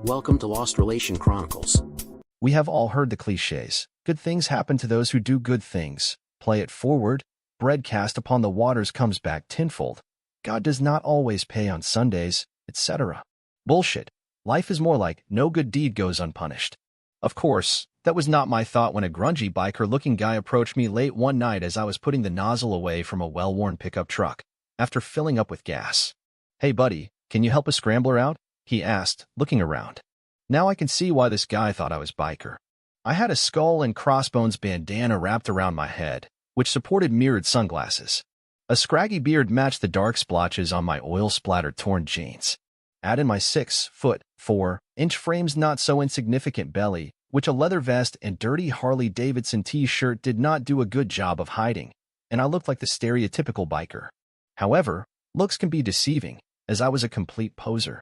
Welcome to Lost Relation Chronicles. We have all heard the cliches. Good things happen to those who do good things. Play it forward. Bread cast upon the waters comes back tenfold. God does not always pay on Sundays, etc. Bullshit. Life is more like no good deed goes unpunished. Of course, that was not my thought when a grungy biker-looking guy approached me late one night as I was putting the nozzle away from a well-worn pickup truck after filling up with gas. "Hey buddy, can you help a scrambler out?" he asked, looking around. Now I can see why this guy thought I was biker. I had a skull and crossbones bandana wrapped around my head, which supported mirrored sunglasses. A scraggy beard matched the dark splotches on my oil-splattered torn jeans. Add in my 6'4" frame's not-so-insignificant belly, which a leather vest and dirty Harley-Davidson t-shirt did not do a good job of hiding, and I looked like the stereotypical biker. However, looks can be deceiving, as I was a complete poser.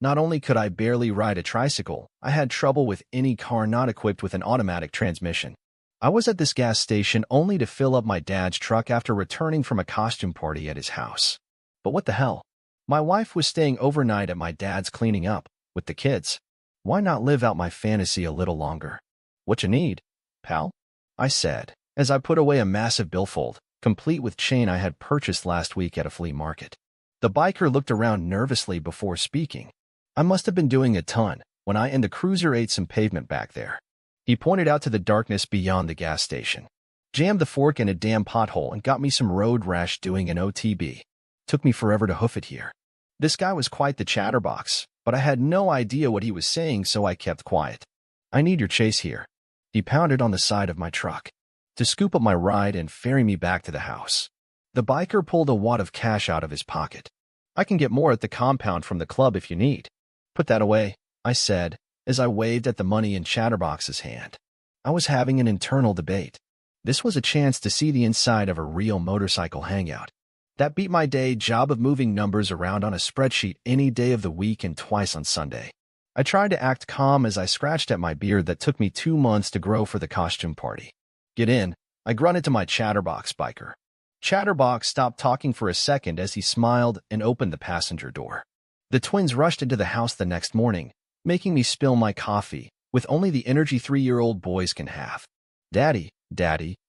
Not only could I barely ride a tricycle, I had trouble with any car not equipped with an automatic transmission. I was at this gas station only to fill up my dad's truck after returning from a costume party at his house. But what the hell? My wife was staying overnight at my dad's cleaning up, with the kids. Why not live out my fantasy a little longer? "What you need, pal?" I said, as I put away a massive billfold, complete with chain I had purchased last week at a flea market. The biker looked around nervously before speaking. I must have been doing a ton when I and the cruiser ate some pavement back there. He pointed out to the darkness beyond the gas station. Jammed the fork in a damn pothole and got me some road rash doing an OTB. Took me forever to hoof it here. This guy was quite the chatterbox, but I had no idea what he was saying, so I kept quiet. "I need your chase here." He pounded on the side of my truck to scoop up my ride and ferry me back to the house. The biker pulled a wad of cash out of his pocket. "I can get more at the compound from the club if you need." "Put that away," I said, as I waved at the money in Chatterbox's hand. I was having an internal debate. This was a chance to see the inside of a real motorcycle hangout. That beat my day job of moving numbers around on a spreadsheet any day of the week and twice on Sunday. I tried to act calm as I scratched at my beard that took me 2 months to grow for the costume party. "Get in," I grunted to my Chatterbox biker. Chatterbox stopped talking for a second as he smiled and opened the passenger door. The twins rushed into the house the next morning, making me spill my coffee, with only the energy 3-year-old boys can have. Daddy,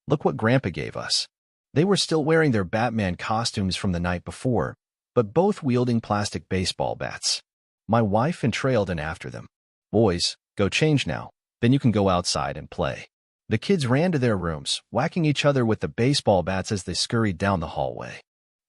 look what Grandpa gave us." They were still wearing their Batman costumes from the night before, but both wielding plastic baseball bats. My wife trailed in after them. "Boys, go change now, then you can go outside and play." The kids ran to their rooms, whacking each other with the baseball bats as they scurried down the hallway.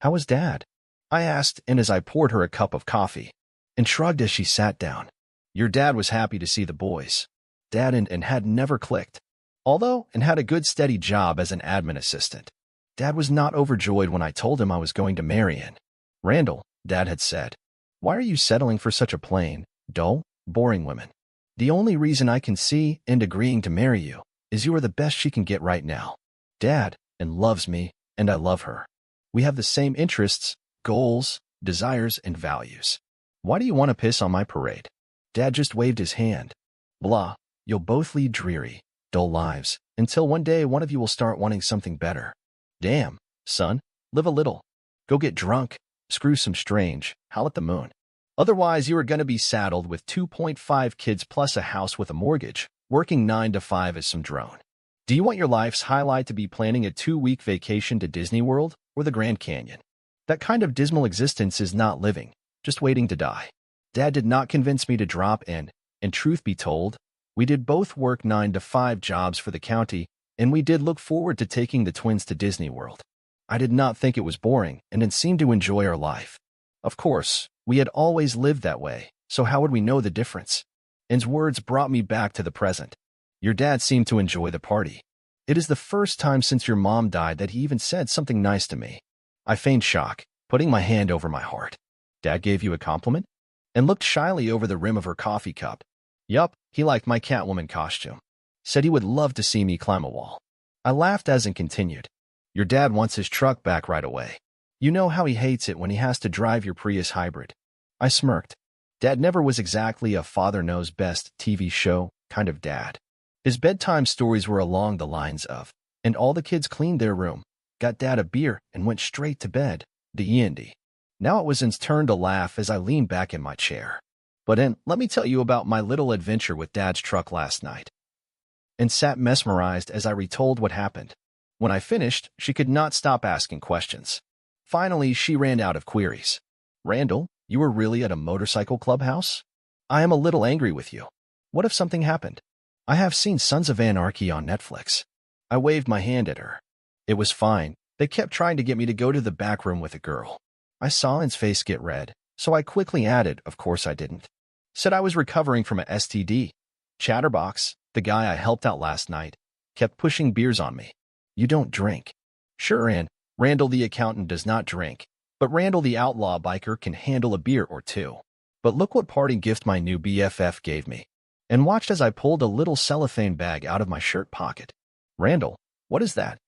"How was Dad?" I asked, and as I poured her a cup of coffee, and shrugged as she sat down. "Your dad was happy to see the boys." Dad and had never clicked, although and had a good steady job as an admin assistant. Dad was not overjoyed when I told him I was going to marry him. "Randall," Dad had said, "why are you settling for such a plain, dull, boring woman? The only reason I can see and agreeing to marry you is you are the best she can get right now. Dad and loves me, and I love her. We have the same interests, goals, desires, and values. Why do you want to piss on my parade?" Dad just waved his hand. "Blah, you'll both lead dreary, dull lives, until one day one of you will start wanting something better. Damn, son, live a little. Go get drunk, screw some strange, howl at the moon. Otherwise, you are going to be saddled with 2.5 kids plus a house with a mortgage, working 9 to 5 as some drone. Do you want your life's highlight to be planning a 2-week vacation to Disney World or the Grand Canyon? That kind of dismal existence is not living, just waiting to die." Dad did not convince me to drop in, and truth be told, we did both work 9 to 5 jobs for the county, and we did look forward to taking the twins to Disney World. I did not think it was boring, and it seemed to enjoy our life. Of course, we had always lived that way, so how would we know the difference? Anne's words brought me back to the present. "Your dad seemed to enjoy the party. It is the first time since your mom died that he even said something nice to me." I feigned shock, putting my hand over my heart. "Dad gave you a compliment?" And looked shyly over the rim of her coffee cup. "Yup, he liked my Catwoman costume. Said he would love to see me climb a wall." I laughed as and continued. "Your dad wants his truck back right away. You know how he hates it when he has to drive your Prius hybrid." I smirked. Dad never was exactly a father knows best TV show kind of dad. His bedtime stories were along the lines of, and all the kids cleaned their room, got Dad a beer, and went straight to bed, the E&D. Now it was his turn to laugh as I leaned back in my chair. Let me tell you about my little adventure with Dad's truck last night. And sat mesmerized as I retold what happened. When I finished, she could not stop asking questions. Finally, she ran out of queries. Randall, you were really at a motorcycle clubhouse? I am a little angry with you. What if something happened? I have seen Sons of Anarchy on Netflix. I waved my hand at her. It was fine. They kept trying to get me to go to the back room with a girl. I saw Anne's face get red, so I quickly added, of course I didn't. Said I was recovering from a STD. Chatterbox, the guy I helped out last night, kept pushing beers on me. You don't drink. Sure, Anne, Randall the accountant does not drink, but Randall the outlaw biker can handle a beer or two. But look what parting gift my new BFF gave me. And watched as I pulled a little cellophane bag out of my shirt pocket. Randall, what is that?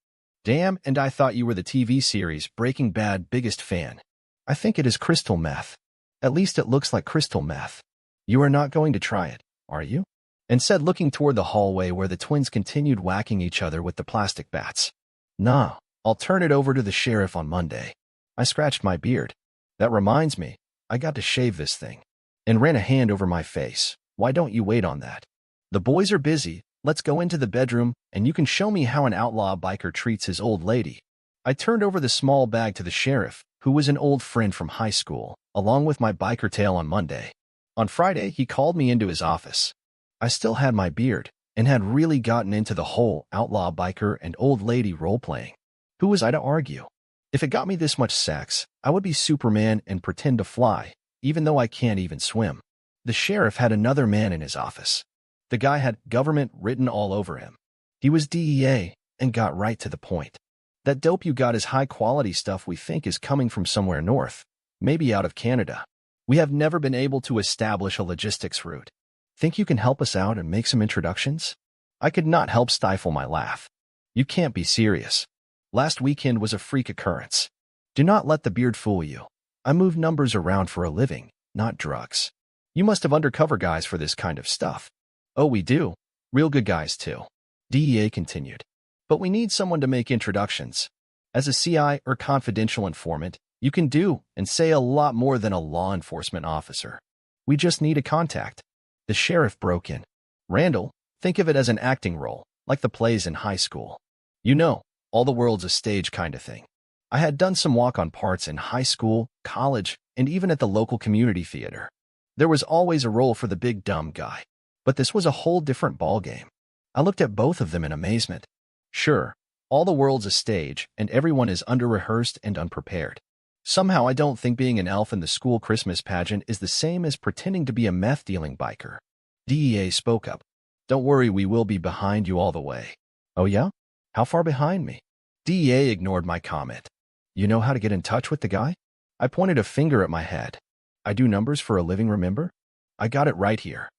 Damn, and I thought you were the TV series Breaking Bad biggest fan. I think it is crystal meth. At least it looks like crystal meth. You are not going to try it, are you? And said, looking toward the hallway where the twins continued whacking each other with the plastic bats. Nah, I'll turn it over to the sheriff on Monday. I scratched my beard. That reminds me, I got to shave this thing. And ran a hand over my face. Why don't you wait on that? The boys are busy. Let's go into the bedroom, and you can show me how an outlaw biker treats his old lady. I turned over the small bag to the sheriff, who was an old friend from high school, along with my biker tail on Monday. On Friday, he called me into his office. I still had my beard, and had really gotten into the whole outlaw biker and old lady role-playing. Who was I to argue? If it got me this much sex, I would be Superman and pretend to fly, even though I can't even swim. The sheriff had another man in his office. The guy had government written all over him. He was DEA and got right to the point. That dope you got is high-quality stuff we think is coming from somewhere north, maybe out of Canada. We have never been able to establish a logistics route. Think you can help us out and make some introductions? I could not help stifle my laugh. You can't be serious. Last weekend was a freak occurrence. Do not let the beard fool you. I move numbers around for a living, not drugs. You must have undercover guys for this kind of stuff. Oh, we do. Real good guys, too. DEA continued. But we need someone to make introductions. As a CI or confidential informant, you can do and say a lot more than a law enforcement officer. We just need a contact. The sheriff broke in. Randall, think of it as an acting role, like the plays in high school. You know, all the world's a stage kind of thing. I had done some walk-on parts in high school, college, and even at the local community theater. There was always a role for the big dumb guy. But this was a whole different ballgame. I looked at both of them in amazement. Sure, all the world's a stage, and everyone is under-rehearsed and unprepared. Somehow I don't think being an elf in the school Christmas pageant is the same as pretending to be a meth-dealing biker. DEA spoke up. Don't worry, we will be behind you all the way. Oh yeah? How far behind me? DEA ignored my comment. You know how to get in touch with the guy? I pointed a finger at my head. I do numbers for a living, remember? I got it right here.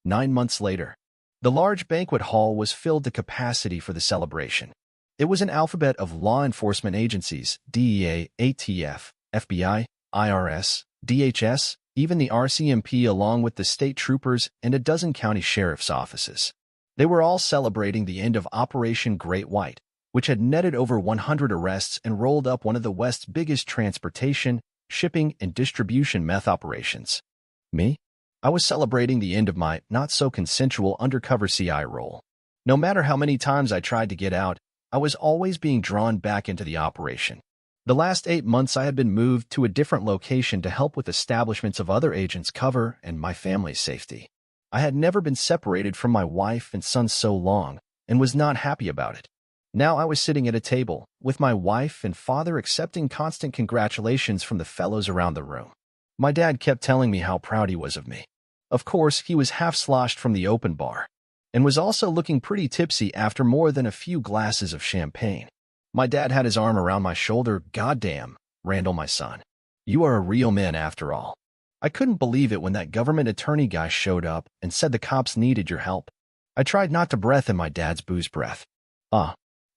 9 months later. The large banquet hall was filled to capacity for the celebration. It was an alphabet of law enforcement agencies, DEA, ATF, FBI, IRS, DHS, even the RCMP along with the state troopers and a dozen county sheriff's offices. They were all celebrating the end of Operation Great White, which had netted over 100 arrests and rolled up one of the West's biggest transportation, shipping, and distribution meth operations. Me? I was celebrating the end of my not-so-consensual undercover CI role. No matter how many times I tried to get out, I was always being drawn back into the operation. The last 8 months I had been moved to a different location to help with establishments of other agents' cover and my family's safety. I had never been separated from my wife and son so long, and was not happy about it. Now I was sitting at a table, with my wife and father accepting constant congratulations from the fellows around the room. My dad kept telling me how proud he was of me. Of course, he was half sloshed from the open bar, and was also looking pretty tipsy after more than a few glasses of champagne. My dad had his arm around my shoulder. Goddamn, Randall, my son. You are a real man after all. I couldn't believe it when that government attorney guy showed up and said the cops needed your help. I tried not to breath in my dad's booze breath.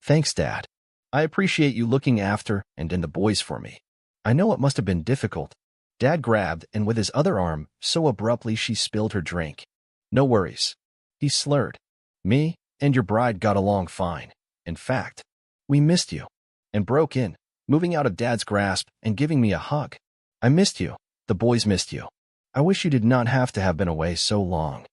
Thanks, Dad. I appreciate you looking after and in the boys for me. I know it must have been difficult. Dad grabbed and with his other arm, so abruptly she spilled her drink. No worries. He slurred. Me and your bride got along fine. In fact, we missed you. And broke in, moving out of Dad's grasp and giving me a hug. I missed you. The boys missed you. I wish you did not have to have been away so long."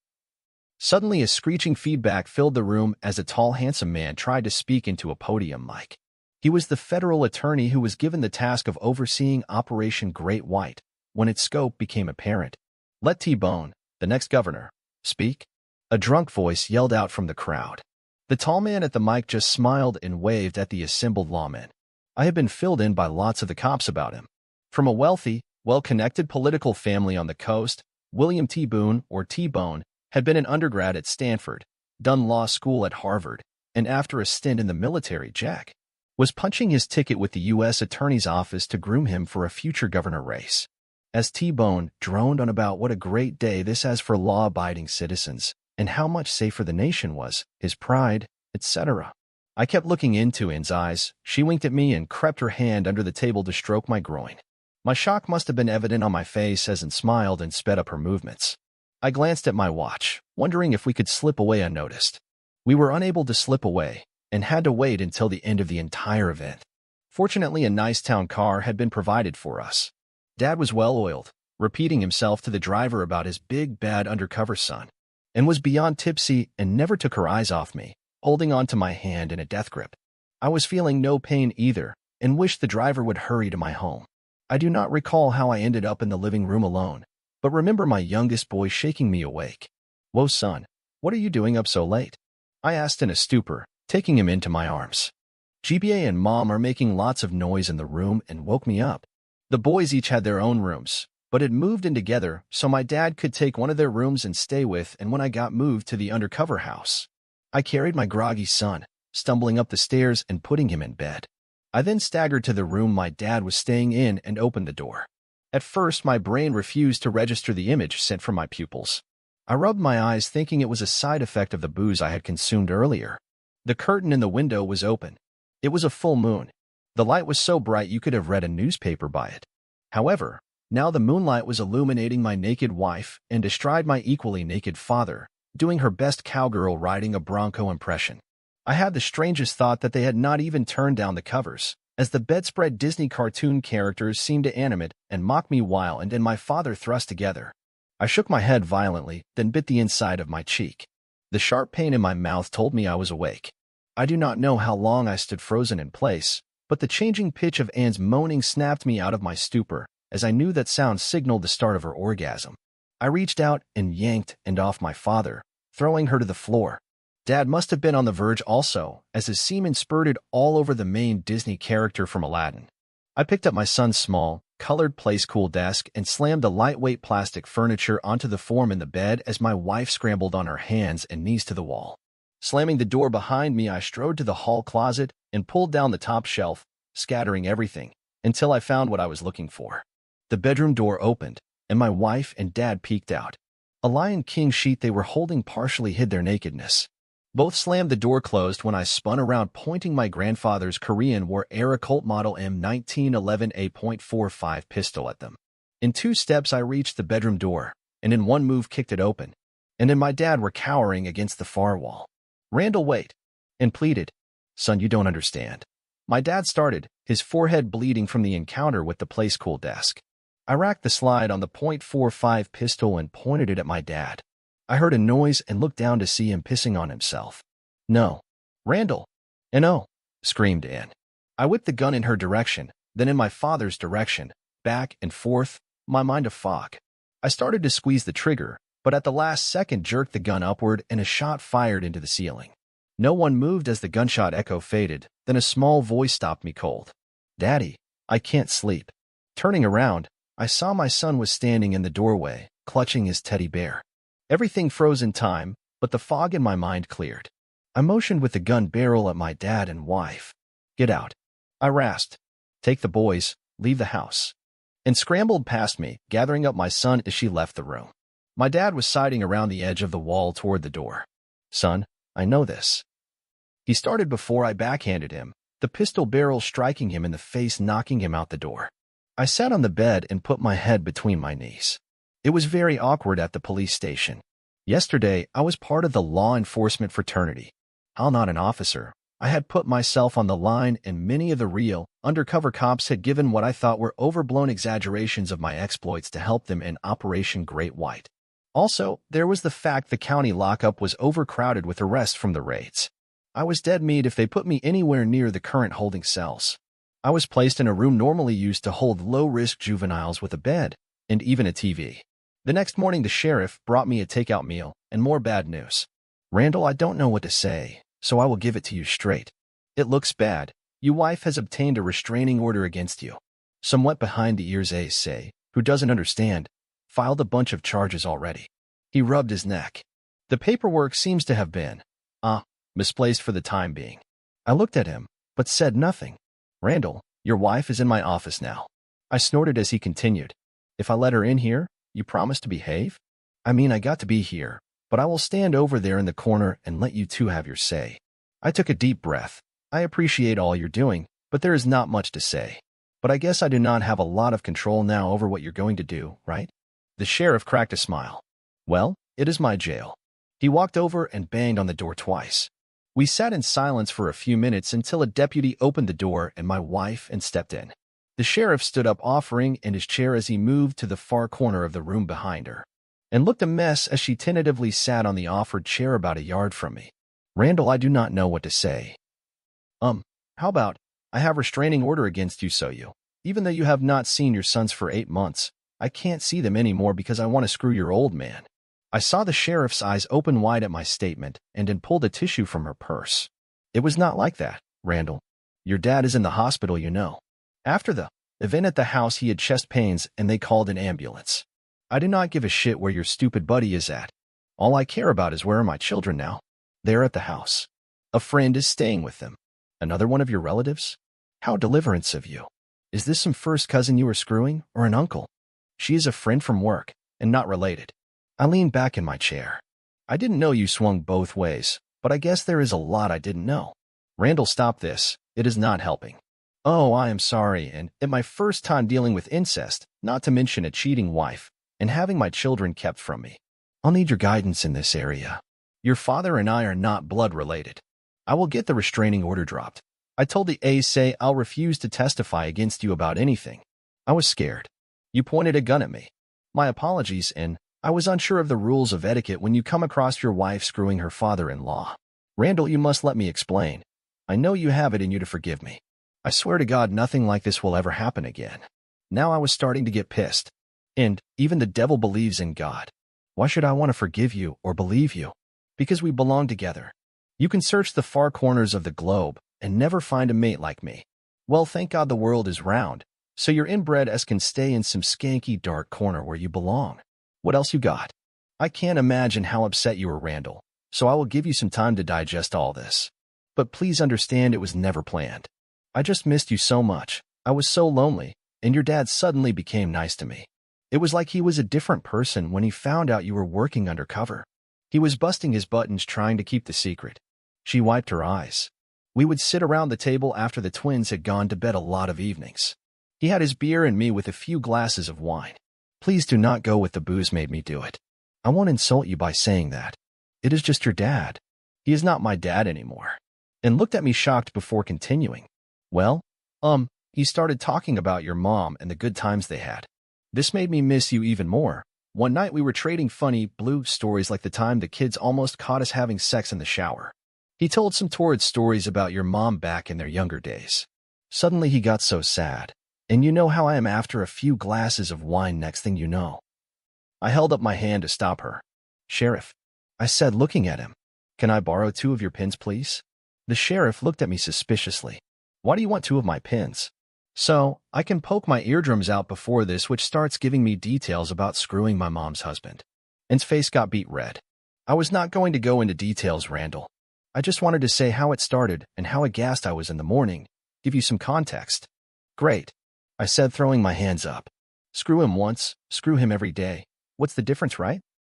Suddenly, a screeching feedback filled the room as a tall, handsome man tried to speak into a podium mic. He was the federal attorney who was given the task of overseeing Operation Great White when its scope became apparent. "Let T-Bone, the next governor, speak," a drunk voice yelled out from the crowd. The tall man at the mic just smiled and waved at the assembled lawmen. I had been filled in by lots of the cops about him. From a wealthy, well-connected political family on the coast, William T. Boone, or T-Bone, had been an undergrad at Stanford, done law school at Harvard, and after a stint in the military, Jack was punching his ticket with the U.S. Attorney's Office to groom him for a future governor race. As T-Bone droned on about what a great day this has for law-abiding citizens, and how much safer the nation was, his pride, etc., I kept looking into Ann's eyes. She winked at me and crept her hand under the table to stroke my groin. My shock must have been evident on my face as Ann smiled and sped up her movements. I glanced at my watch, wondering if we could slip away unnoticed. We were unable to slip away, and had to wait until the end of the entire event. Fortunately, a nice town car had been provided for us. Dad was well-oiled, repeating himself to the driver about his big, bad undercover son, and was beyond tipsy and never took her eyes off me, holding onto my hand in a death grip. I was feeling no pain either, and wished the driver would hurry to my home. I do not recall how I ended up in the living room alone, but remember my youngest boy shaking me awake. "Whoa, son, what are you doing up so late?" I asked in a stupor, taking him into my arms. GBA and Mom are making lots of noise in the room and woke me up. The boys each had their own rooms, but had moved in together so my dad could take one of their rooms and stay with, and when I got moved to the undercover house, I carried my groggy son, stumbling up the stairs and putting him in bed. I then staggered to the room my dad was staying in and opened the door. At first, my brain refused to register the image sent from my pupils. I rubbed my eyes thinking it was a side effect of the booze I had consumed earlier. The curtain in the window was open. It was a full moon. The light was so bright you could have read a newspaper by it. However, now the moonlight was illuminating my naked wife and astride my equally naked father, doing her best cowgirl riding a bronco impression. I had the strangest thought that they had not even turned down the covers, as the bedspread Disney cartoon characters seemed to animate and mock me while Ann and my father thrust together. I shook my head violently, then bit the inside of my cheek. The sharp pain in my mouth told me I was awake. I do not know how long I stood frozen in place, but the changing pitch of Ann's moaning snapped me out of my stupor, as I knew that sound signaled the start of her orgasm. I reached out and yanked Ann off my father, throwing her to the floor. Dad must have been on the verge also, as his semen spurted all over the main Disney character from Aladdin. I picked up my son's small, colored place-cool desk and slammed the lightweight plastic furniture onto the form in the bed as my wife scrambled on her hands and knees to the wall. Slamming the door behind me, I strode to the hall closet and pulled down the top shelf, scattering everything, until I found what I was looking for. The bedroom door opened, and my wife and dad peeked out. A Lion King sheet they were holding partially hid their nakedness. Both slammed the door closed when I spun around, pointing my grandfather's Korean War-era Colt Model M1911A.45 pistol at them. In 2 steps I reached the bedroom door, and in 1 move kicked it open, and my dad were cowering against the far wall. "Randall, wait," and pleaded. "Son, you don't understand." My dad started, his forehead bleeding from the encounter with the place-cool desk. I racked the slide on the .45 pistol and pointed it at my dad. I heard a noise and looked down to see him pissing on himself. "No, Randall." "No," screamed Ann. I whipped the gun in her direction, then in my father's direction, back and forth, my mind a fog. I started to squeeze the trigger, but at the last second jerked the gun upward and a shot fired into the ceiling. No one moved as the gunshot echo faded, then a small voice stopped me cold. "Daddy, I can't sleep." Turning around, I saw my son was standing in the doorway, clutching his teddy bear. Everything froze in time, but the fog in my mind cleared. I motioned with the gun barrel at my dad and wife. "Get out," I rasped. "Take the boys, leave the house," and scrambled past me, gathering up my son as she left the room. My dad was sidling around the edge of the wall toward the door. "Son, I know this." He started before I backhanded him, the pistol barrel striking him in the face, knocking him out the door. I sat on the bed and put my head between my knees. It was very awkward at the police station. Yesterday, I was part of the law enforcement fraternity. I'm not an officer, I had put myself on the line, and many of the real, undercover cops had given what I thought were overblown exaggerations of my exploits to help them in Operation Great White. Also, there was the fact the county lockup was overcrowded with arrests from the raids. I was dead meat if they put me anywhere near the current holding cells. I was placed in a room normally used to hold low-risk juveniles with a bed, and even a TV. The next morning the sheriff brought me a takeout meal, and more bad news. Randall, I don't know what to say, so I will give it to you straight. It looks bad. Your wife has obtained a restraining order against you. Somewhat behind the ears, say, who doesn't understand, filed a bunch of charges already. He rubbed his neck. The paperwork seems to have been, misplaced for the time being. I looked at him, but said nothing. Randall, your wife is in my office now. I snorted as he continued. If I let her in here, you promise to behave? I mean, I got to be here, but I will stand over there in the corner and let you two have your say. I took a deep breath. I appreciate all you're doing, but there is not much to say. But I guess I do not have a lot of control now over what you're going to do, right? The sheriff cracked a smile. Well, it is my jail. He walked over and banged on the door twice. We sat in silence for a few minutes until a deputy opened the door and my wife and stepped in. The sheriff stood up, offering in his chair as he moved to the far corner of the room behind her, and looked a mess as she tentatively sat on the offered chair about a yard from me. Randall, I do not know what to say. How about, I have restraining order against you, so you, even though you have not seen your sons for 8 months, I can't see them anymore because I want to screw your old man. I saw the sheriff's eyes open wide at my statement and then pulled a tissue from her purse. It was not like that, Randall. Your dad is in the hospital, you know. After the event at the house, he had chest pains and they called an ambulance. I do not give a shit where your stupid buddy is at. All I care about is where are my children now. They're at the house. A friend is staying with them. Another one of your relatives? How deliverance of you. Is this some first cousin you are screwing, or an uncle? She is a friend from work, and not related. I leaned back in my chair. I didn't know you swung both ways, but I guess there is a lot I didn't know. Randall, stop this. It is not helping. Oh, I am sorry, and at my first time dealing with incest, not to mention a cheating wife, and having my children kept from me. I'll need your guidance in this area. Your father and I are not blood related. I will get the restraining order dropped. I told the ASA I'll refuse to testify against you about anything. I was scared. You pointed a gun at me. My apologies, and I was unsure of the rules of etiquette when you come across your wife screwing her father-in-law. Randall, you must let me explain. I know you have it in you to forgive me. I swear to God nothing like this will ever happen again. Now I was starting to get pissed. And even the devil believes in God. Why should I want to forgive you or believe you? Because we belong together. You can search the far corners of the globe and never find a mate like me. Well, thank God the world is round, so your inbred ass can stay in some skanky dark corner where you belong. What else you got? I can't imagine how upset you were, Randall, so I will give you some time to digest all this. But please understand it was never planned. I just missed you so much. I was so lonely, and your dad suddenly became nice to me. It was like he was a different person when he found out you were working undercover. He was busting his buttons trying to keep the secret. She wiped her eyes. We would sit around the table after the twins had gone to bed a lot of evenings. He had his beer and me with a few glasses of wine. Please do not go with the booze made me do it. I won't insult you by saying that. It is just your dad. He is not my dad anymore. And looked at me shocked before continuing. Well, he started talking about your mom and the good times they had. This made me miss you even more. One night we were trading funny, blue stories like the time the kids almost caught us having sex in the shower. He told some torrid stories about your mom back in their younger days. Suddenly he got so sad. And you know how I am after a few glasses of wine, next thing you know. I held up my hand to stop her. Sheriff, I said, looking at him. Can I borrow 2 of your pens, please? The sheriff looked at me suspiciously. Why do you want 2 of my pens? So, I can poke my eardrums out before this, which starts giving me details about screwing my mom's husband. And his face got beet red. I was not going to go into details, Randall. I just wanted to say how it started and how aghast I was in the morning, give you some context. Great, I said, throwing my hands up. Screw him once, screw him every day. What's the difference, right?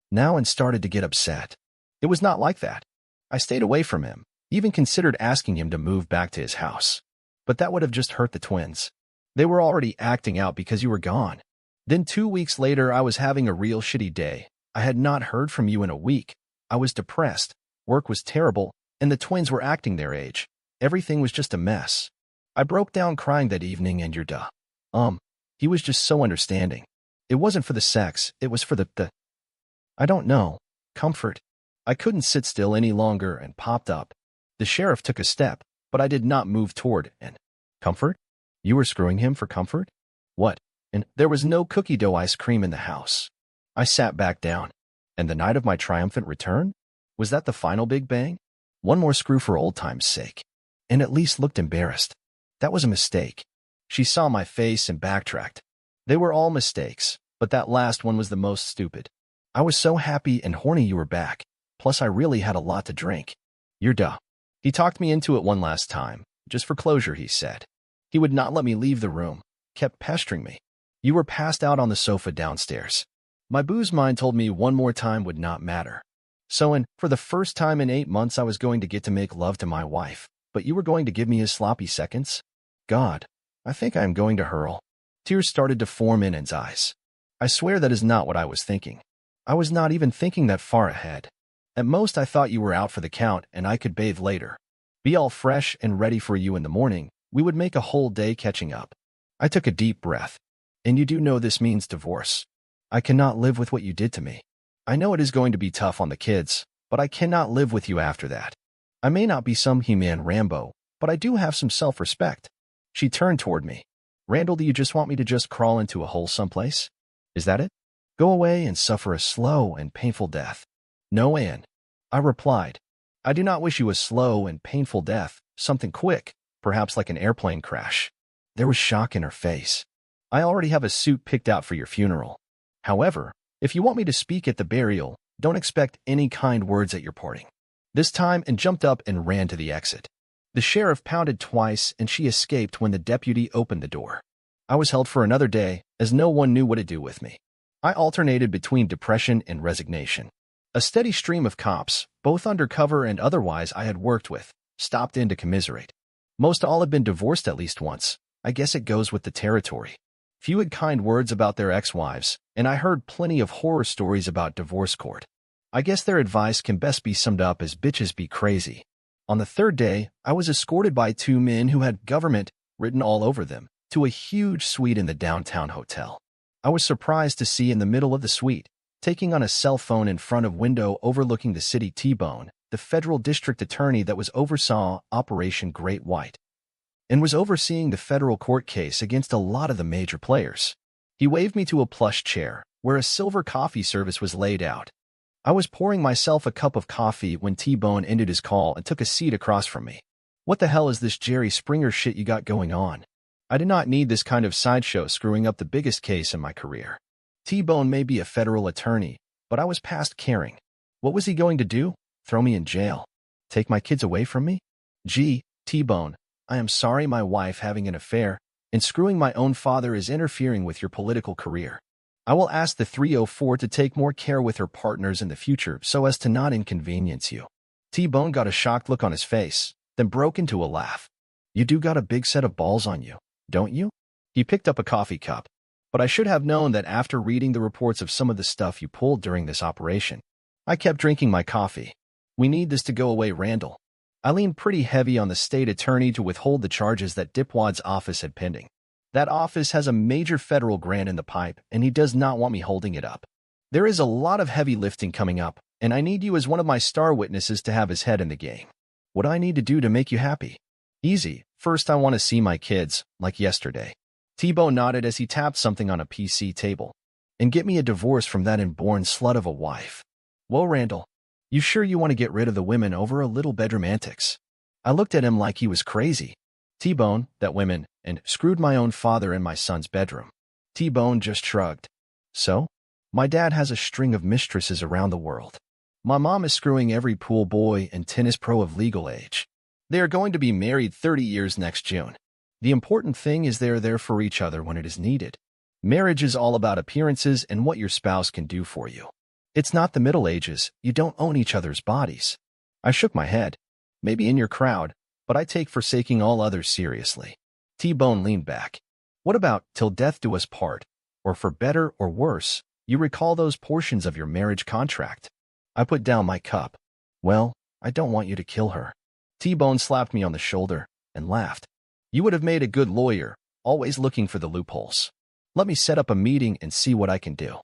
Now, and started to get upset. It was not like that. I stayed away from him, even considered asking him to move back to his house. But that would have just hurt the twins. They were already acting out because you were gone. Then 2 weeks later, I was having a real shitty day. I had not heard from you in a week. I was depressed, work was terrible, and the twins were acting their age. Everything was just a mess. I broke down crying that evening and you're he was just so understanding. It wasn't for the sex, it was for the I don't know, comfort. I couldn't sit still any longer and popped up. The sheriff took a step, but I did not move toward and comfort? You were screwing him for comfort? What? And there was no cookie dough ice cream in the house. I sat back down. And the night of my triumphant return? Was that the final big bang? One more screw for old time's sake. And at least looked embarrassed. That was a mistake. She saw my face and backtracked. They were all mistakes, but that last one was the most stupid. I was so happy and horny you were back. Plus I really had a lot to drink. You're duh. He talked me into it one last time. Just for closure, he said. He would not let me leave the room. Kept pestering me. You were passed out on the sofa downstairs. My booze mind told me one more time would not matter. So for the first time in 8 months I was going to get to make love to my wife, but you were going to give me his sloppy seconds? God, I think I am going to hurl. Tears started to form in Anne's eyes. I swear that is not what I was thinking. I was not even thinking that far ahead. At most I thought you were out for the count and I could bathe later. Be all fresh and ready for you in the morning. We would make a whole day catching up. I took a deep breath. And you do know this means divorce. I cannot live with what you did to me. I know it is going to be tough on the kids, but I cannot live with you after that. I may not be some He-Man Rambo, but I do have some self-respect. She turned toward me. Randall, do you just want me to just crawl into a hole someplace? Is that it? Go away and suffer a slow and painful death. No, Anne. I replied. I do not wish you a slow and painful death, something quick, perhaps like an airplane crash. There was shock in her face. I already have a suit picked out for your funeral. However, if you want me to speak at the burial, don't expect any kind words at your parting. This time Anne jumped up and ran to the exit. The sheriff pounded twice and she escaped when the deputy opened the door. I was held for another day as no one knew what to do with me. I alternated between depression and resignation. A steady stream of cops, both undercover and otherwise I had worked with, stopped in to commiserate. Most all had been divorced at least once. I guess it goes with the territory. Few had kind words about their ex-wives, and I heard plenty of horror stories about divorce court. I guess their advice can best be summed up as bitches be crazy. On the third day, I was escorted by 2 men who had government written all over them to a huge suite in the downtown hotel. I was surprised to see in the middle of the suite, taking on a cell phone in front of window overlooking the city T-Bone, the federal district attorney that was oversaw Operation Great White and was overseeing the federal court case against a lot of the major players. He waved me to a plush chair, where a silver coffee service was laid out. I was pouring myself a cup of coffee when T-Bone ended his call and took a seat across from me. What the hell is this Jerry Springer shit you got going on? I did not need this kind of sideshow screwing up the biggest case in my career. T-Bone may be a federal attorney, but I was past caring. What was he going to do? Throw me in jail? Take my kids away from me? Gee, T-Bone, I am sorry my wife having an affair and screwing my own father is interfering with your political career. I will ask the 304 to take more care with her partners in the future so as to not inconvenience you. T-Bone got a shocked look on his face, then broke into a laugh. You do got a big set of balls on you, don't you? He picked up a coffee cup. But I should have known that after reading the reports of some of the stuff you pulled during this operation. I kept drinking my coffee. We need this to go away, Randall. I leaned pretty heavy on the state attorney to withhold the charges that Dipwad's office had pending. That office has a major federal grant in the pipe, and he does not want me holding it up. There is a lot of heavy lifting coming up, and I need you as one of my star witnesses to have his head in the game. What do I need to do to make you happy? Easy. First, I want to see my kids, like yesterday. T-Bone nodded as he tapped something on a PC table. And get me a divorce from that inborn slut of a wife. Whoa, Randall. You sure you want to get rid of the women over a little bedroom antics? I looked at him like he was crazy. T-Bone, that women, and screwed my own father in my son's bedroom. T-Bone just shrugged. So? My dad has a string of mistresses around the world. My mom is screwing every pool boy and tennis pro of legal age. They are going to be married 30 years next June. The important thing is they are there for each other when it is needed. Marriage is all about appearances and what your spouse can do for you. It's not the Middle Ages. You don't own each other's bodies. I shook my head. Maybe in your crowd, but I take forsaking all others seriously. T-Bone leaned back. What about till death do us part? Or for better or worse, you recall those portions of your marriage contract? I put down my cup. Well, I don't want you to kill her. T-Bone slapped me on the shoulder and laughed. You would have made a good lawyer, always looking for the loopholes. Let me set up a meeting and see what I can do.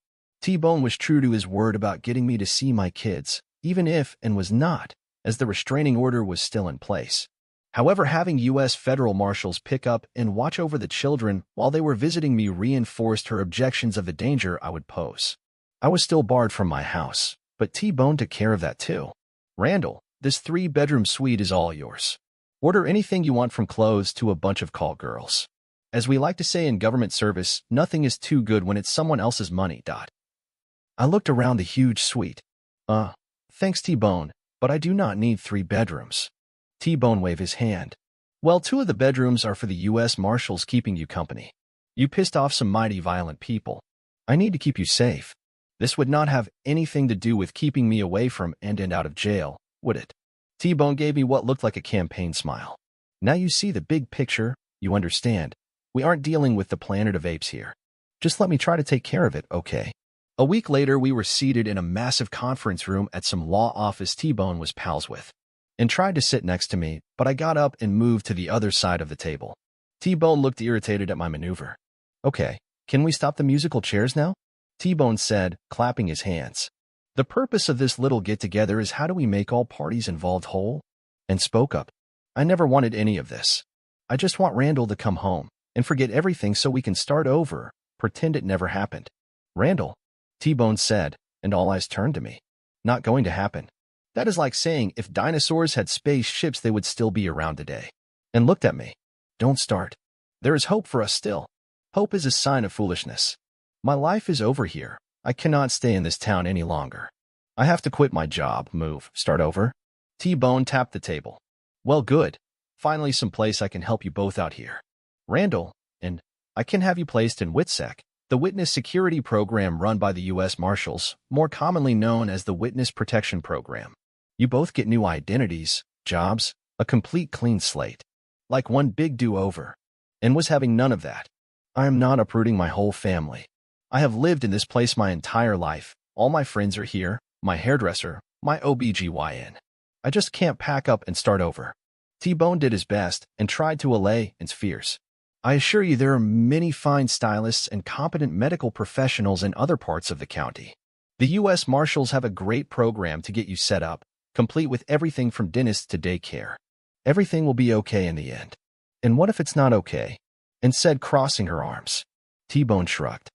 T-Bone was true to his word about getting me to see my kids, even if and was not, as the restraining order was still in place. However, having U.S. federal marshals pick up and watch over the children while they were visiting me reinforced her objections of the danger I would pose. I was still barred from my house, but T-Bone took care of that too. Randall, this 3-bedroom suite is all yours. Order anything you want from clothes to a bunch of call girls. As we like to say in government service, nothing is too good when it's someone else's money. I looked around the huge suite. Thanks T-Bone, but I do not need 3 bedrooms. T-Bone waved his hand. Well, 2 of the bedrooms are for the U.S. Marshals keeping you company. You pissed off some mighty violent people. I need to keep you safe. This would not have anything to do with keeping me away from and out of jail, would it? T-Bone gave me what looked like a campaign smile. Now you see the big picture, you understand. We aren't dealing with the planet of apes here. Just let me try to take care of it, okay? A week later, we were seated in a massive conference room at some law office T-Bone was pals with, and tried to sit next to me, but I got up and moved to the other side of the table. T-Bone looked irritated at my maneuver. Okay, can we stop the musical chairs now? T-Bone said, clapping his hands. The purpose of this little get-together is how do we make all parties involved whole? And spoke up. I never wanted any of this. I just want Randall to come home and forget everything so we can start over, pretend it never happened. Randall, T-Bone said, and all eyes turned to me. Not going to happen. That is like saying if dinosaurs had spaceships they would still be around today. And looked at me. Don't start. There is hope for us still. Hope is a sign of foolishness. My life is over here. I cannot stay in this town any longer. I have to quit my job, move, start over. T-Bone tapped the table. Well, good. Finally someplace I can help you both out here. Randall, and I can have you placed in WITSEC, the Witness Security Program run by the U.S. Marshals, more commonly known as the Witness Protection Program. You both get new identities, jobs, a complete clean slate. Like one big do-over. And was having none of that. I am not uprooting my whole family. I have lived in this place my entire life. All my friends are here, my hairdresser, my OBGYN. I just can't pack up and start over. T-Bone did his best and tried to allay his fears. I assure you there are many fine stylists and competent medical professionals in other parts of the county. The U.S. Marshals have a great program to get you set up, complete with everything from dentist to daycare. Everything will be okay in the end. And what if it's not okay? And said, crossing her arms. T-Bone shrugged.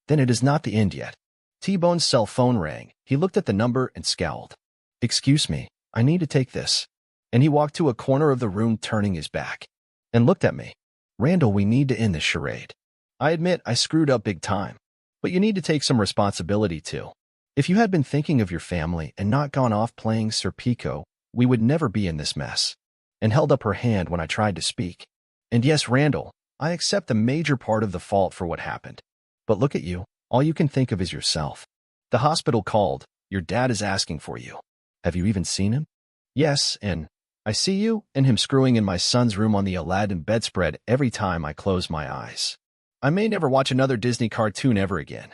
Then it is not the end yet. T-Bone's cell phone rang. He looked at the number and scowled. Excuse me, I need to take this. And he walked to a corner of the room turning his back. And looked at me. Randall, we need to end this charade. I admit I screwed up big time. But you need to take some responsibility too. If you had been thinking of your family and not gone off playing Sir Pico, we would never be in this mess. And held up her hand when I tried to speak. And yes, Randall, I accept the major part of the fault for what happened. But look at you, all you can think of is yourself. The hospital called, your dad is asking for you. Have you even seen him? Yes, and I see you and him screwing in my son's room on the Aladdin bedspread every time I close my eyes. I may never watch another Disney cartoon ever again.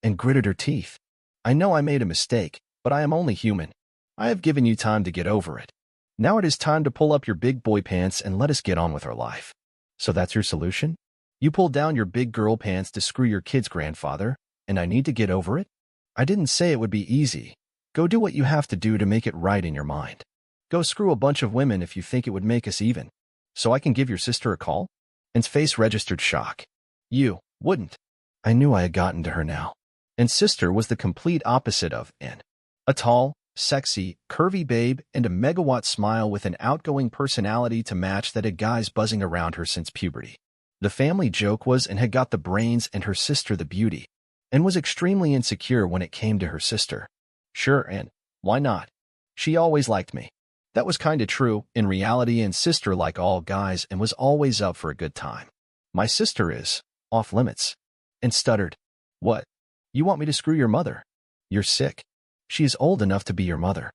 And gritted her teeth. I know I made a mistake, but I am only human. I have given you time to get over it. Now it is time to pull up your big boy pants and let us get on with our life. So that's your solution? You pull down your big girl pants to screw your kid's grandfather, and I need to get over it? I didn't say it would be easy. Go do what you have to do to make it right in your mind. Go screw a bunch of women if you think it would make us even. So I can give your sister a call? Anne's face registered shock. You wouldn't. I knew I had gotten to her now. Anne's sister was the complete opposite of Anne. A tall, sexy, curvy babe and a megawatt smile with an outgoing personality to match that had guys buzzing around her since puberty. The family joke was Anne had got the brains and her sister the beauty, and was extremely insecure when it came to her sister. Sure, and why not? She always liked me. That was kinda true. In reality, Anne's sister liked all guys and was always up for a good time. My sister is off limits. And stuttered. What? You want me to screw your mother? You're sick. She is old enough to be your mother.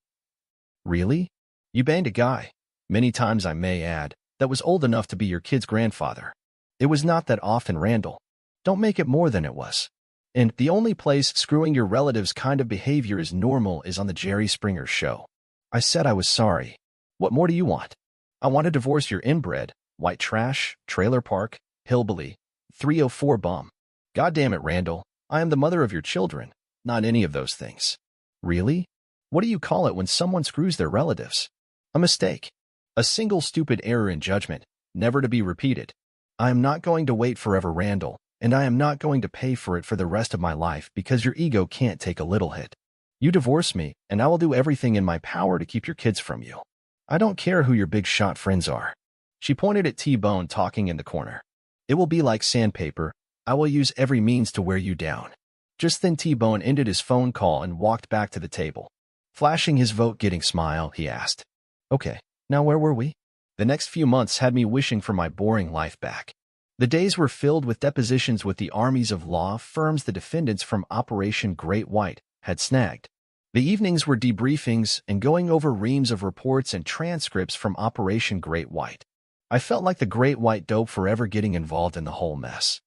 Really? You banged a guy, many times I may add, that was old enough to be your kid's grandfather. It was not that often, Randall. Don't make it more than it was. And the only place screwing your relatives' kind of behavior is normal is on the Jerry Springer show. I said I was sorry. What more do you want? I want to divorce your inbred, white trash, trailer park, hillbilly, 304 bum. God damn it, Randall. I am the mother of your children, not any of those things. Really? What do you call it when someone screws their relatives? A mistake. A single stupid error in judgment, never to be repeated. I am not going to wait forever, Randall, and I am not going to pay for it for the rest of my life because your ego can't take a little hit. You divorce me, and I will do everything in my power to keep your kids from you. I don't care who your big shot friends are. She pointed at T-Bone talking in the corner. It will be like sandpaper. I will use every means to wear you down. Just then T-Bone ended his phone call and walked back to the table. Flashing his vote-getting smile, he asked, "Okay, now where were we?" The next few months had me wishing for my boring life back. The days were filled with depositions with the armies of law firms the defendants from Operation Great White had snagged. The evenings were debriefings and going over reams of reports and transcripts from Operation Great White. I felt like the Great White dope forever getting involved in the whole mess.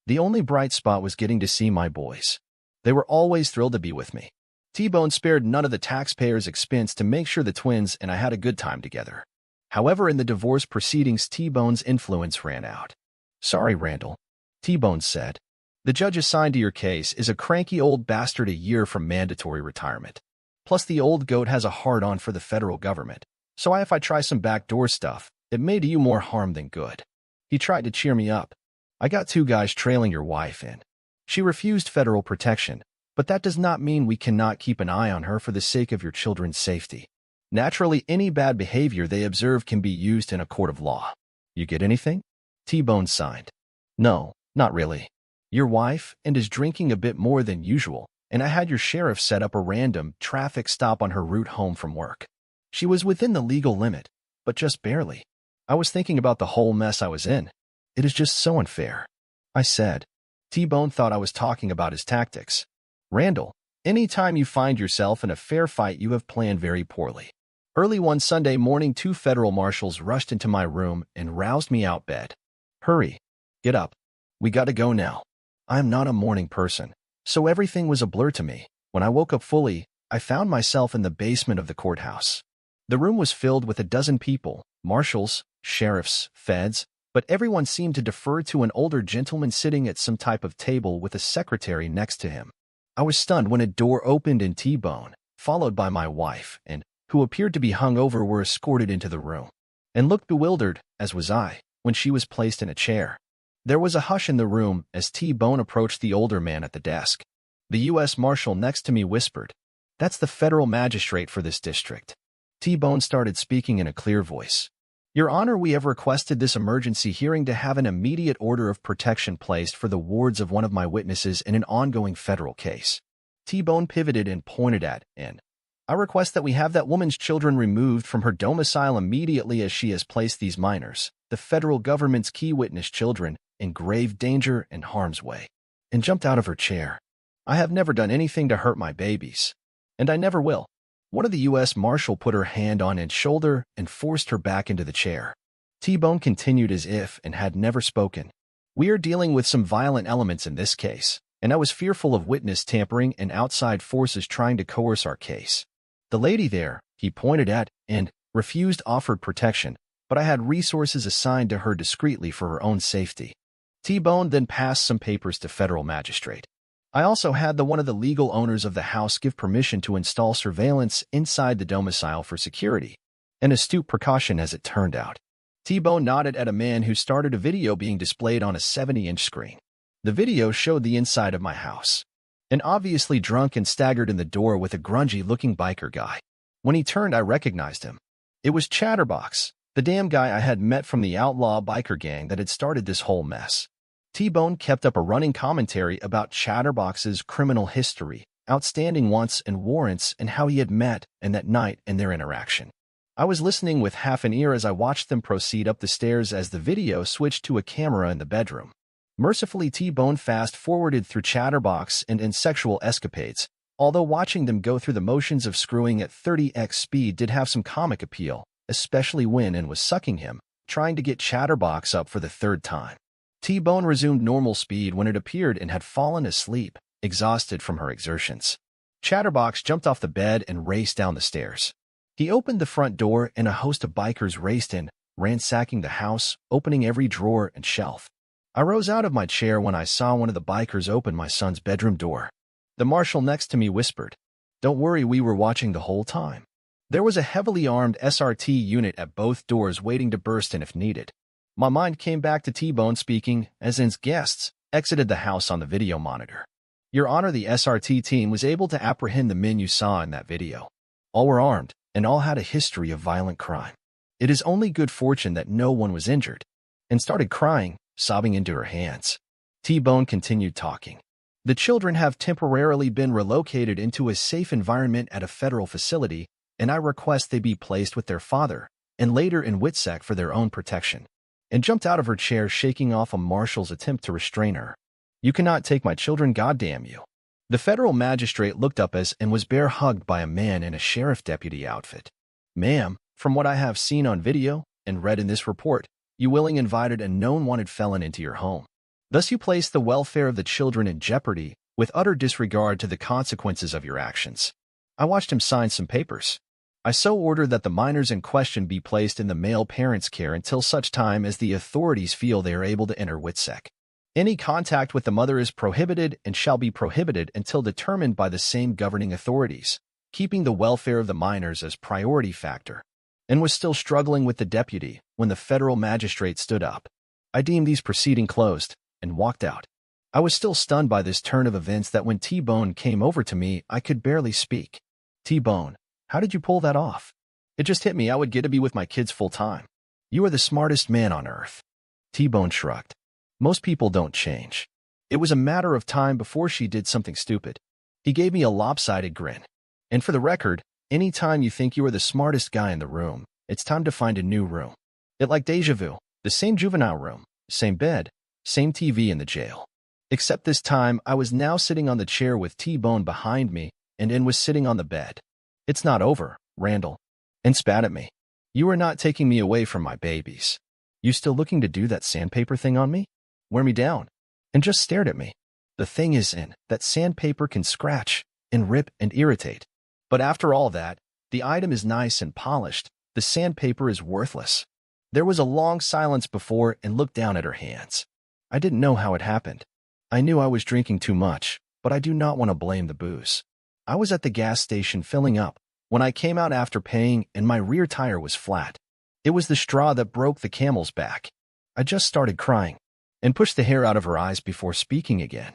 The only bright spot was getting to see my boys. They were always thrilled to be with me. T-Bone spared none of the taxpayers' expense to make sure the twins and I had a good time together. However, in the divorce proceedings, T-Bone's influence ran out. "Sorry, Randall," T-Bone said. "The judge assigned to your case is a cranky old bastard a year from mandatory retirement. Plus, the old goat has a hard-on for the federal government. So if I try some backdoor stuff, it may do you more harm than good." He tried to cheer me up. "I got 2 guys trailing your wife in. She refused federal protection, but that does not mean we cannot keep an eye on her for the sake of your children's safety. Naturally, any bad behavior they observe can be used in a court of law. You get anything?" T-Bone signed. "No, not really. Your wife is drinking a bit more than usual, and I had your sheriff set up a random traffic stop on her route home from work. She was within the legal limit, but just barely. I was thinking about the whole mess I was in. It is just so unfair," I said. T-Bone thought I was talking about his tactics. "Randall, any time you find yourself in a fair fight, you have planned very poorly." Early one Sunday morning, 2 federal marshals rushed into my room and roused me out bed. "Hurry. Get up. We got to go now." I am not a morning person, so everything was a blur to me. When I woke up fully, I found myself in the basement of the courthouse. The room was filled with a dozen people, marshals, sheriffs, feds, but everyone seemed to defer to an older gentleman sitting at some type of table with a secretary next to him. I was stunned when a door opened and T-Bone, followed by my wife, and who appeared to be hungover, were escorted into the room, and looked bewildered, as was I, when she was placed in a chair. There was a hush in the room as T-Bone approached the older man at the desk. The U.S. Marshal next to me whispered, "That's the federal magistrate for this district." T-Bone started speaking in a clear voice. "Your Honor, we have requested this emergency hearing to have an immediate order of protection placed for the wards of one of my witnesses in an ongoing federal case." T-Bone pivoted and pointed at, and "I request that we have that woman's children removed from her domicile immediately, as she has placed these minors, the federal government's key witness children, in grave danger and harm's way," and jumped out of her chair. "I have never done anything to hurt my babies, and I never will." One of the U.S. Marshal put her hand on his shoulder and forced her back into the chair. T-Bone continued as if and had never spoken. "We are dealing with some violent elements in this case, and I was fearful of witness tampering and outside forces trying to coerce our case. The lady there," he pointed at, and refused offered protection, but I had resources assigned to her discreetly for her own safety. T-Bone then passed some papers to federal magistrate. I also had one of the legal owners of the house give permission to install surveillance inside the domicile for security, an astute precaution as it turned out. T-Bone nodded at a man who started a video being displayed on a 70-inch screen. The video showed the inside of my house. An obviously drunk and staggered in the door with a grungy-looking biker guy. When he turned, I recognized him. It was Chatterbox, the damn guy I had met from the outlaw biker gang that had started this whole mess. T-Bone kept up a running commentary about Chatterbox's criminal history, outstanding wants and warrants, and how he had met and that night and their interaction. I was listening with half an ear as I watched them proceed up the stairs as the video switched to a camera in the bedroom. Mercifully, T-Bone fast-forwarded through Chatterbox and sexual escapades, although watching them go through the motions of screwing at 30x speed did have some comic appeal, especially when and was sucking him, trying to get Chatterbox up for the 3rd time. T-Bone resumed normal speed when it appeared and had fallen asleep, exhausted from her exertions. Chatterbox jumped off the bed and raced down the stairs. He opened the front door and a host of bikers raced in, ransacking the house, opening every drawer and shelf. I rose out of my chair when I saw one of the bikers open my son's bedroom door. The marshal next to me whispered, "Don't worry, we were watching the whole time." There was a heavily armed SRT unit at both doors waiting to burst in if needed. My mind came back to T-Bone speaking as his guests exited the house on the video monitor. "Your Honor, the SRT team was able to apprehend the men you saw in that video. All were armed, and all had a history of violent crime. It is only good fortune that no one was injured," and started crying, sobbing into her hands. T-Bone continued talking. "The children have temporarily been relocated into a safe environment at a federal facility, and I request they be placed with their father, and later in Witsec for their own protection," and jumped out of her chair, shaking off a marshal's attempt to restrain her. "You cannot take my children, goddamn you." The federal magistrate looked up and was bear-hugged by a man in a sheriff deputy outfit. "Ma'am, from what I have seen on video and read in this report, you willingly invited a known wanted felon into your home. Thus you placed the welfare of the children in jeopardy with utter disregard to the consequences of your actions. I watched him sign some papers. I so order that the minors in question be placed in the male parent's care until such time as the authorities feel they are able to enter Witsec. Any contact with the mother is prohibited and shall be prohibited until determined by the same governing authorities, keeping the welfare of the minors as priority factor," and was still struggling with the deputy when the federal magistrate stood up. I deemed these proceedings closed and walked out. I was still stunned by this turn of events that when T-Bone came over to me, I could barely speak. "T-Bone, how did you pull that off? It just hit me I would get to be with my kids full time. You are the smartest man on earth." T-Bone shrugged. "Most people don't change. It was a matter of time before she did something stupid." He gave me a lopsided grin. "And for the record, any time you think you are the smartest guy in the room, it's time to find a new room. It like deja vu, the same juvenile room, same bed, same TV in the jail. Except this time I was now sitting on the chair with T-Bone behind me and was sitting on the bed. It's not over, Randall," and spat at me. "You are not taking me away from my babies. You still looking to do that sandpaper thing on me? Wear me down," and just stared at me. The thing is that sandpaper can scratch and rip and irritate. But after all that, the item is nice and polished. The sandpaper is worthless. There was a long silence before and looked down at her hands. I didn't know how it happened. I knew I was drinking too much, but I do not want to blame the booze. I was at the gas station filling up when I came out after paying and my rear tire was flat. It was the straw that broke the camel's back. I just started crying and pushed the hair out of her eyes before speaking again.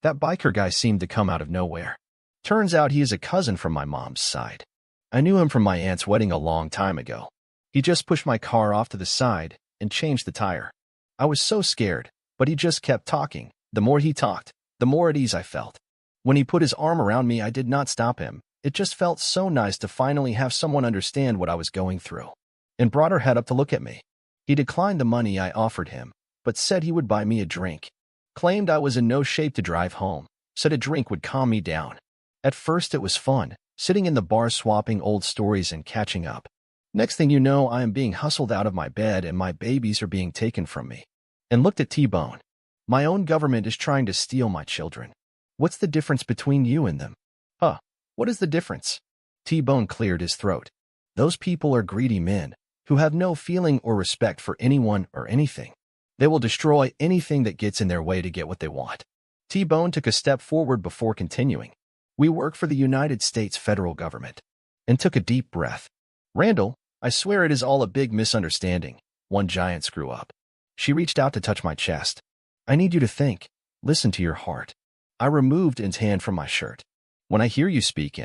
That biker guy seemed to come out of nowhere. Turns out he is a cousin from my mom's side. I knew him from my aunt's wedding a long time ago. He just pushed my car off to the side and changed the tire. I was so scared, but he just kept talking. The more he talked, the more at ease I felt. When he put his arm around me, I did not stop him. It just felt so nice to finally have someone understand what I was going through, and brought her head up to look at me. He declined the money I offered him, but said he would buy me a drink. Claimed I was in no shape to drive home, said a drink would calm me down. At first it was fun, sitting in the bar swapping old stories and catching up. Next thing you know, I am being hustled out of my bed and my babies are being taken from me. And looked at T-Bone. My own government is trying to steal my children. What's the difference between you and them? Huh, what is the difference? T-Bone cleared his throat. Those people are greedy men who have no feeling or respect for anyone or anything. They will destroy anything that gets in their way to get what they want. T-Bone took a step forward before continuing. We work for the United States federal government. And took a deep breath. Randall, I swear it is all a big misunderstanding. One giant screw up. She reached out to touch my chest. I need you to think. Listen to your heart. I removed his hand from my shirt. When I hear you speak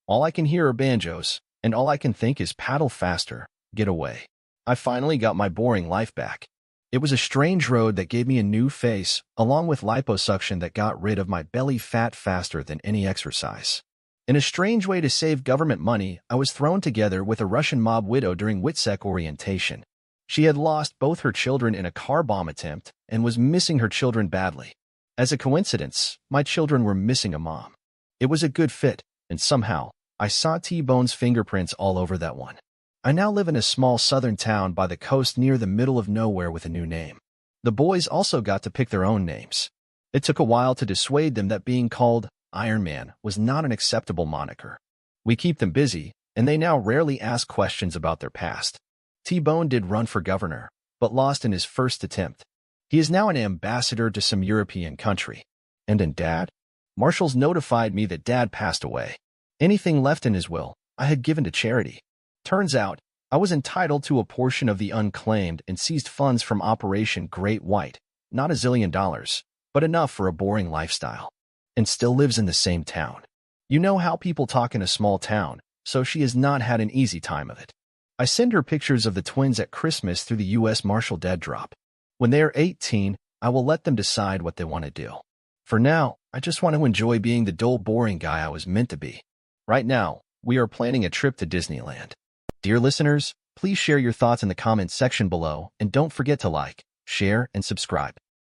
all I can hear are banjos, and all I can think is paddle faster, get away. I finally got my boring life back. It was a strange road that gave me a new face, along with liposuction that got rid of my belly fat faster than any exercise. In a strange way to save government money, I was thrown together with a Russian mob widow during Witsec orientation. She had lost both her children in a car bomb attempt and was missing her children badly. As a coincidence, my children were missing a mom. It was a good fit, and somehow, I saw T-Bone's fingerprints all over that one. I now live in a small southern town by the coast near the middle of nowhere with a new name. The boys also got to pick their own names. It took a while to dissuade them that being called Iron Man was not an acceptable moniker. We keep them busy, and they now rarely ask questions about their past. T-Bone did run for governor, but lost in his first attempt. He is now an ambassador to some European country. And in Dad? Marshall's notified me that Dad passed away. Anything left in his will, I had given to charity. Turns out, I was entitled to a portion of the unclaimed and seized funds from Operation Great White, not $1 zillion, but enough for a boring lifestyle. And still lives in the same town. You know how people talk in a small town, so she has not had an easy time of it. I send her pictures of the twins at Christmas through the U.S. Marshal Dead Drop. When they are 18, I will let them decide what they want to do. For now, I just want to enjoy being the dull, boring guy I was meant to be. Right now, we are planning a trip to Disneyland. Dear listeners, please share your thoughts in the comments section below and don't forget to like, share, and subscribe.